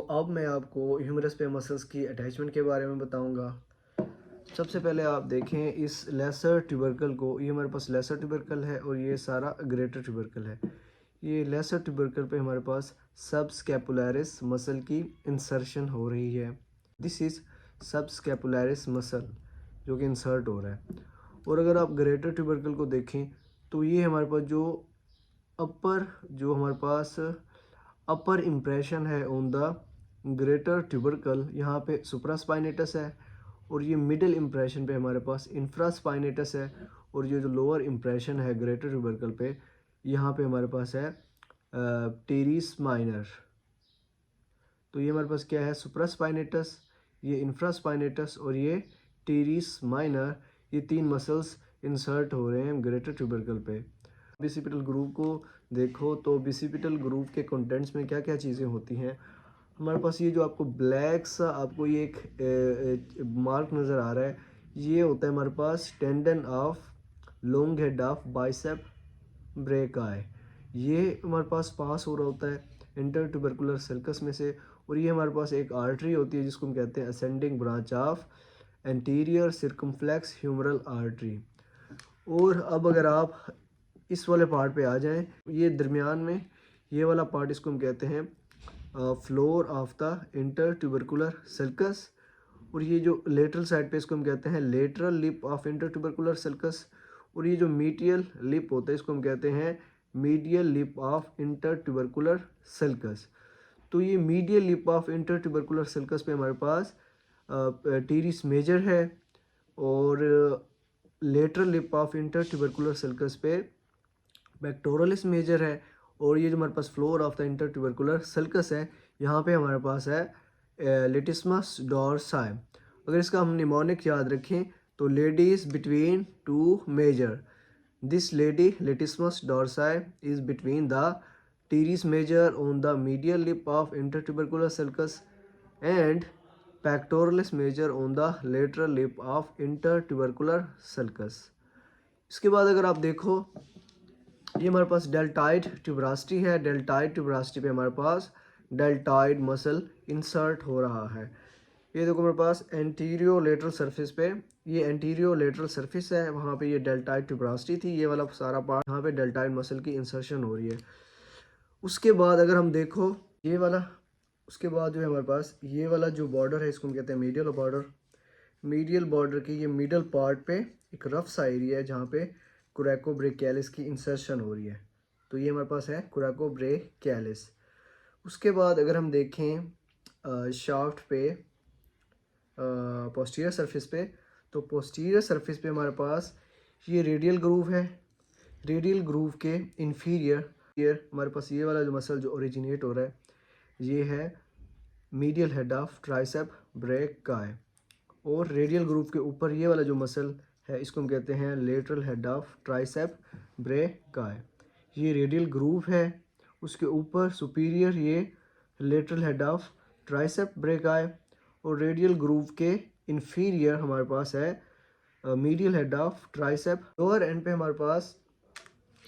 अब मैं आपको ह्यूमरस पे मसल्स की अटैचमेंट के बारे में बताऊंगा। सबसे पहले आप देखें इस लेसर ट्यूबरकल को, ये हमारे पास लेसर ट्यूबरकल है और ये सारा ग्रेटर ट्यूबरकल है। ये लेसर ट्यूबरकल पे हमारे पास सबस्कैपुलरिस मसल की इंसर्शन हो रही है। दिस इज़ सबस्कैपुलरिस मसल जो कि इंसर्ट हो रहा है। और अगर आप ग्रेटर ट्यूबरकल को देखें तो ये हमारे पास जो हमारे पास अपर इम्प्रेशन है ऑन द ग्रेटर ट्यूबरकल, यहाँ पे सुप्रास्पाइनेटस है और ये मिडिल इम्प्रेशन पे हमारे पास इंफ्रास्पाइनेटस है और ये जो लोअर इम्प्रेशन है ग्रेटर ट्यूबरकल पे, यहाँ पे हमारे पास है टेरिस माइनर। तो ये हमारे पास क्या है, सुप्रास्पाइनेटस, ये इंफ्रास्पाइनेटस और ये टेरिस माइनर, ये तीन मसल्स इंसर्ट हो रहे हैं ग्रेटर ट्यूबरकल पे। बिसिपिटल ग्रूव को देखो तो बिसिपिटल ग्रूव के कंटेंट्स में क्या क्या चीज़ें होती हैं। हमारे पास ये जो आपको ब्लैक सा आपको ये एक मार्क नज़र आ रहा है, ये होता है हमारे पास tendon of long head of bicep brachii. ये हमारे पास पास हो रहा होता है इंटर ट्यूबरकुलर सर्कस में से, और ये हमारे पास एक आर्टरी होती है जिसको हम कहते हैं ascending branch of anterior circumflex humeral artery. और अब अगर आप इस वाले पार्ट पे आ जाएं, ये दरमियान में ये वाला पार्ट, इसको हम कहते हैं floor of the intertubercular circus, और ये जो लेटरल साइड पे इसको हम कहते हैं lateral lip of intertubercular circus, और ये जो मीडियल लिप होता है इसको हम कहते हैं medial lip of intertubercular sulcus. तो ये medial lip of intertubercular sulcus पे हमारे पास टीरिस मेजर है, और lateral lip of intertubercular sulcus पे पेक्टोरलिस मेजर है, और ये जो हमारे पास floor of the intertubercular sulcus है, यहाँ पे हमारे पास है लेटिस्मस डॉर्साई। अगर इसका हम निमोनिक याद रखें तो lady is between two major. This lady latissimus dorsi is between the teres major on the medial lip of intertubercular sulcus and pectoralis major on the lateral lip of intertubercular sulcus. इसके बाद अगर आप देखो, ये हमारे पास deltoid ट्यूबरासिटी है। Deltoid ट्यूबरासिटी पे हमारे पास डेल्टाइड मसल इंसर्ट हो रहा है। ये देखो हमारे पास एंटीरियो लेटरल सरफेस पे, ये एंटीरियो लेटरल सरफेस है, वहाँ पे ये डेल्टाइड ट्यूबरासिटी थी, ये वाला सारा पार्ट, यहाँ पे डेल्टाइड मसल की इंसर्शन हो रही है। उसके बाद अगर हम देखो ये वाला, उसके बाद जो है हमारे पास ये वाला जो बॉर्डर है इसको हम कहते हैं मीडियल बॉर्डर। मीडियल बॉर्डर की ये मिडल पार्ट पे एक रफ सा एरिया है जहाँ पे कोरेकोब्रेकियालिस की इंसर्शन हो रही है। तो ये हमारे पास है कोरेकोब्रेकियालिस। उसके बाद अगर हम देखें शाफ्ट पे पोस्टीरियर सरफेस पे, तो पोस्टीरियर सरफेस पे हमारे पास ये रेडियल ग्रूव है। रेडियल ग्रूव के इन्फीरियर हमारे पास ये वाला जो मसल जो ओरिजिनेट हो रहा है, ये है medial head of tricep brachii, और रेडियल ग्रूव के ऊपर ये वाला जो मसल है इसको हम कहते हैं lateral head of tricep brachii. ये रेडियल ग्रूव है, उसके ऊपर सुपीरियर ये lateral head of tricep brachii, और रेडियल ग्रूव के इन्फीरियर हमारे पास है medial head of tricep. Lower and पे हमारे पास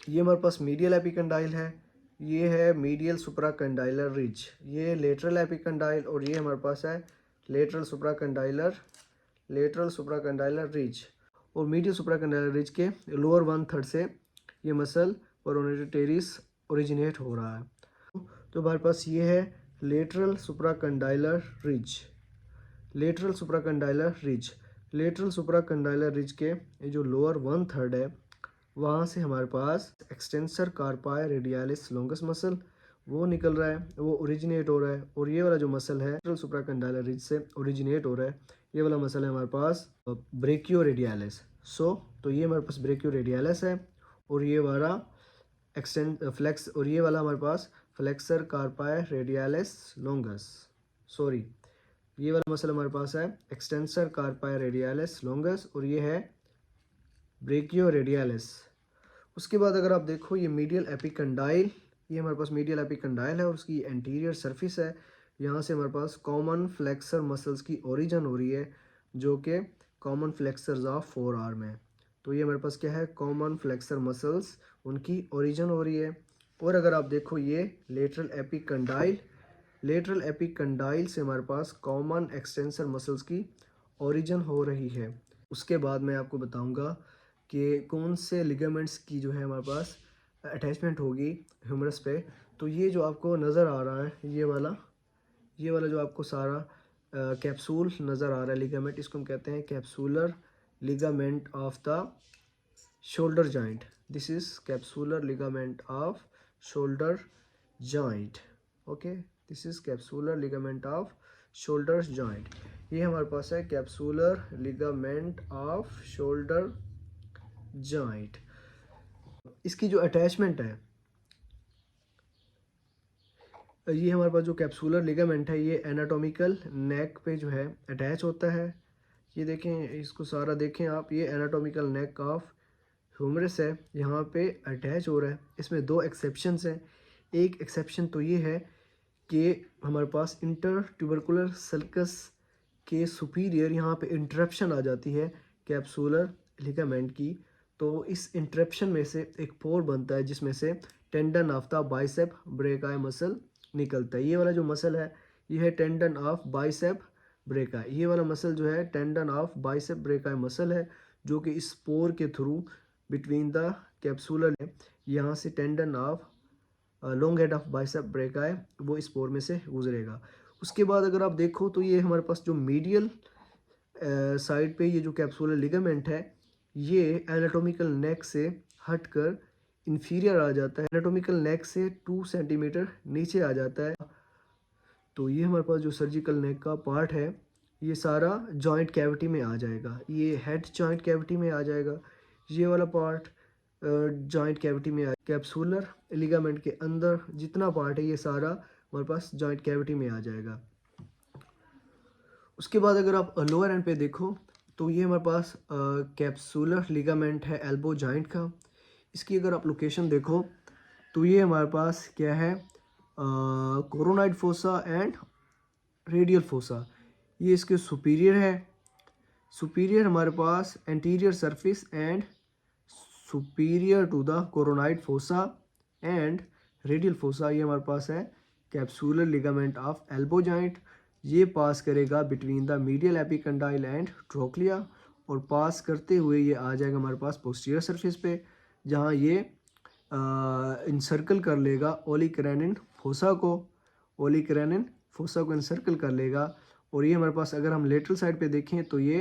ये हमारे पास मीडियल एपिकंडाइल है, ये है मीडियल सुप्राकंडाइलर रिज, ये लेटरल एपिकंडाइल, और ये हमारे पास है लेटरल सुप्राकंडाइलर रिज। और मीडियल सुप्राकंडाइलर रिज के लोअर 1/3 से ये मसल पेरोनेटरी टेरिस ओरिजिनेट हो रहा है। तो हमारे पास ये है lateral supracondylar ridge. Lateral supracondylar ridge, lateral supracondylar ridge के ये जो लोअर 1/3 है, वहाँ से हमारे पास extensor carpi radialis longus muscle वो निकल रहा है, वो ओरिजिनेट हो रहा है, और ये वाला जो मसल है लेटरल सुप्राकंडाइलर रिज से ओरिजिनेट हो रहा है, ये वाला मसल है हमारे पास ब्रेकियो रेडियालिस। तो ये हमारे पास ब्रेकियो रेडियालिस है, और ये वाला फ्लेक्स, और ये वाला हमारे पास फ्लेक्सर कार्पाई रेडियालिस लॉन्गस, ये वाला मसल हमारे पास है एक्सटेंसर कार्पाई रेडियालिस लॉन्गस, और ये है ब्रेकियो रेडियालिस। उसके बाद अगर आप देखो ये मीडियल एपिकंडाइल, ये हमारे पास मीडियल एपिकंडाइल है और उसकी एंटीरियर सरफेस है, यहाँ से हमारे पास कॉमन फ्लेक्सर मसल्स की ओरिजिन हो रही है, जो कि common flexors of four arm है। तो ये हमारे पास क्या है, कॉमन फ्लेक्सर मसल्स उनकी ओरिजिन हो रही है। और अगर आप देखो ये लेटरल एपिकंडाइल, लेटरल एपिकंडाइल से हमारे पास कॉमन एक्सटेंसर मसल्स की ओरिजिन हो रही है। उसके बाद मैं आपको बताऊंगा कि कौन से लिगामेंट्स की जो है हमारे पास अटैचमेंट होगी ह्यूमरस पे। तो ये जो आपको नज़र आ रहा है ये वाला जो आपको सारा कैप्सूल नज़र आ रहा है लिगामेंट, इसको हम कहते हैं capsular ligament of the shoulder joint. This is capsular ligament off shoulder joint. Okay, this is capsular ligament off shoulder joint. ये हमारे पास है capsular ligament off shoulder joint. इसकी जो अटैचमेंट है, ये हमारे पास जो कैप्सूलर लिगामेंट है ये एनाटॉमिकल नेक पे जो है अटैच होता है। ये देखें, इसको सारा देखें आप, ये एनाटॉमिकल नेक ऑफ ह्यूमरस है, यहाँ पे अटैच हो रहा है। इसमें दो एक्सेप्शंस हैं। एक एक्सेप्शन तो ये है कि हमारे पास इंटर ट्यूबरकुलर सल्कस के सुपीरियर यहाँ पे इंटरप्शन आ जाती है कैप्सूलर लिगामेंट की। तो इस इंटरप्शन में से एक पोर बनता है जिसमें से tendon of the bicep brachii muscle निकलता है। ये वाला जो मसल है ये है टेंडन ऑफ बाइसेप ब्रेकाई। ये वाला मसल जो है tendon of bicep brachii muscle है, जो कि इस पोर के थ्रू बिटवीन द कैप्सूलर यहाँ से tendon of long head of bicep brachii वो इस पोर में से गुजरेगा। उसके बाद अगर आप देखो तो ये हमारे पास जो मीडियल साइड पे ये जो कैप्सूलर लिगामेंट है ये एनाटॉमिकल नेक से हटकर इंफीरियर आ जाता है, एनाटॉमिकल नेक से 2 सेंटीमीटर नीचे आ जाता है। तो ये हमारे पास जो सर्जिकल नेक का पार्ट है ये सारा जॉइंट कैविटी में आ जाएगा, ये हेड जॉइंट कैविटी में आ जाएगा, ये वाला पार्ट जॉइंट कैविटी में कैप्सूलर लिगामेंट के अंदर जितना पार्ट है ये सारा हमारे पास जॉइंट कैविटी में आ जाएगा। उसके बाद अगर आप लोअर एंड पे देखो तो ये हमारे पास कैप्सूलर लिगामेंट है एल्बो जॉइंट का। इसकी अगर आप लोकेशन देखो तो ये हमारे पास क्या है, coronoid fossa and radial fossa. ये इसके सुपीरियर है, सुपीरियर हमारे पास anterior surface and superior to the coronoid fossa and radial fossa. ये हमारे पास है capsular ligament of elbow joint. ये पास करेगा between the medial epicondyle and trochlea और पास करते हुए ये आ जाएगा हमारे पास पोस्टीरियर सरफेस पे, जहाँ ये इंसर्कल कर लेगा ओलिकरेनिन फोसा को, ओलिकरेनिन फोसा को इंसर्कल कर लेगा। और ये हमारे पास अगर हम लेटरल साइड पे देखें तो ये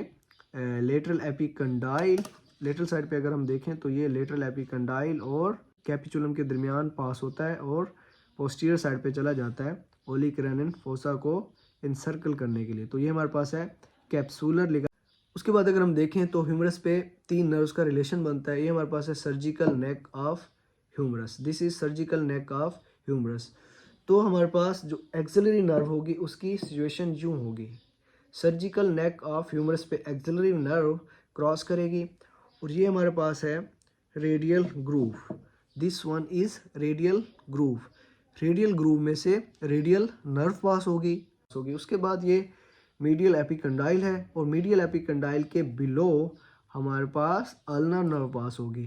लेटरल एपिकंडाइल, लेटरल साइड पे अगर हम देखें तो ये लेटरल एपिकंडाइल और कैपिचुलम के दरमियान पास होता है और पोस्टीरियर साइड पे चला जाता है ओलिकरेनिन फोसा को इंसर्कल करने के लिए। तो ये हमारे पास है कैप्सूलर लिगामेंट। उसके बाद अगर हम देखें तो ह्यूमरस पे 3 नर्व्स का रिलेशन बनता है। ये हमारे पास है surgical neck of humerus, this is surgical neck of humerus. तो हमारे पास जो एक्सिलरी नर्व होगी उसकी सिचुएशन यूँ होगी, सर्जिकल नेक ऑफ ह्यूमरस पे एक्सिलरी नर्व क्रॉस करेगी और ये हमारे पास है radial groove, this one is radial groove. Radial groove में से रेडियल नर्व पास होगी। उसके बाद ये मीडियल एपिकंडाइल है और मीडियल एपिकंडाइल के बिलो हमारे पास अल्नर नर्व पास होगी।